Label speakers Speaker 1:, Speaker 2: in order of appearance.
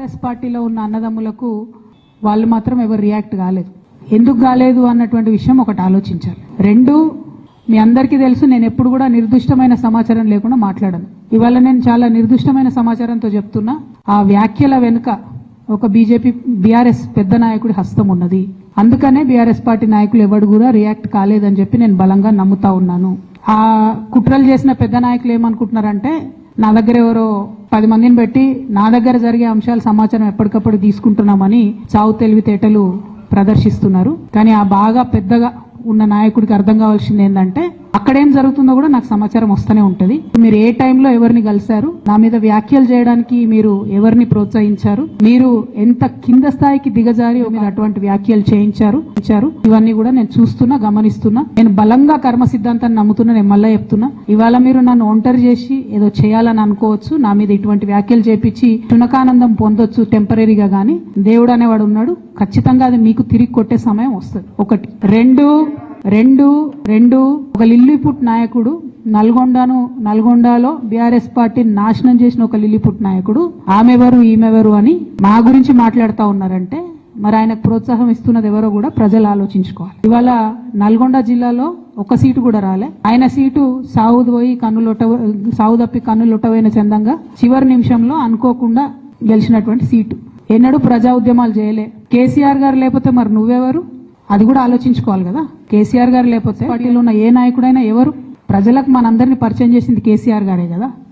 Speaker 1: కాంగ్రెస్ పార్టీలో ఉన్న అన్నదమ్ములకు వాళ్ళు మాత్రం ఎవరు రియాక్ట్ కాలేదు. ఎందుకు కాలేదు అన్నటువంటి విషయం ఒకటి ఆలోచించాలి. రెండు, మీ అందరికీ తెలుసు, నేను ఎప్పుడు కూడా నిర్దిష్టమైన సమాచారం లేకుండా మాట్లాడను. ఇవాళ నేను చాలా నిర్దిష్టమైన సమాచారంతో చెప్తున్నా. ఆ వ్యాఖ్యల వెనుక ఒక బీఆర్ఎస్ పెద్ద నాయకుడి హస్తం ఉన్నది. అందుకనే బీఆర్ఎస్ పార్టీ నాయకులు ఎవరు కూడా రియాక్ట్ కాలేదని చెప్పి నేను బలంగా నమ్ముతా ఉన్నాను. ఆ కుట్రలు చేసిన పెద్ద నాయకులు ఏమనుకుంటున్నారంటే, నా దగ్గర ఎవరో 10 మందిని పెట్టి నా దగ్గర జరిగే అంశాల సమాచారం ఎప్పటికప్పుడు తీసుకుంటున్నామని చావు తెలివితేటలు ప్రదర్శిస్తున్నారు. కానీ ఆ బాగా పెద్దగా ఉన్న నాయకుడికి అర్థం కావాల్సింది ఏంటంటే, అక్కడేం జరుగుతుందో కూడా నాకు సమాచారం వస్తూనే ఉంటది. మీరు ఏ టైంలో ఎవరిని కలిశారు, నా మీద వ్యాఖ్యలు చేయడానికి మీరు ఎవరిని ప్రోత్సహించారు, మీరు ఎంత కింద స్థాయికి దిగజారి మీరు అటువంటి వ్యాఖ్యలు చేయించారు, ఇవన్నీ కూడా నేను చూస్తున్నా, గమనిస్తున్నా. నేను బలంగా కర్మ సిద్ధాంతాన్ని నమ్ముతున్నా. నేను మళ్ళీ చెప్తున్నా, ఇవాళ మీరు నన్ను ఒంటరి చేసి ఏదో చేయాలని అనుకోవచ్చు, నా మీద ఇటువంటి వ్యాఖ్యలు చేపించి చునకానందం పొందొచ్చు టెంపరీగా, కానీ దేవుడు అనేవాడు ఉన్నాడు. ఖచ్చితంగా అది మీకు తిరిగి కొట్టే సమయం వస్తుంది. ఒకటి. రెండు ఒక లిల్లీపుట్ నాయకుడు నల్గొండలో బీఆర్ఎస్ పార్టీని నాశనం చేసిన ఒక లిల్లీపుట్ నాయకుడు ఆమెవరు ఈమెవరు అని మా గురించి మాట్లాడుతూ ఉన్నారంటే, మరి ఆయనకు ప్రోత్సాహం ఇస్తున్నది ఎవరో కూడా ప్రజలు ఆలోచించుకోవాలి. ఇవాళ నల్గొండ జిల్లాలో ఒక సీటు కూడా రాలే. ఆయన సీటు సాగు తప్పి కన్నులొట్టవైన చందంగా చివరి నిమిషంలో అనుకోకుండా గెలిచినటువంటి సీటు. ఎన్నడూ ప్రజా ఉద్యమాలు చేయలే. కేసీఆర్ గారు లేకపోతే మరి నువ్వెవరు, అది కూడా ఆలోచించుకోవాలి కదా. కేసీఆర్ గారు లేకపోతే పార్టీలో ఉన్న ఏ నాయకుడైనా ఎవరు, ప్రజలకు మనందరినీ పరిచయం చేసింది కేసీఆర్ గారే కదా.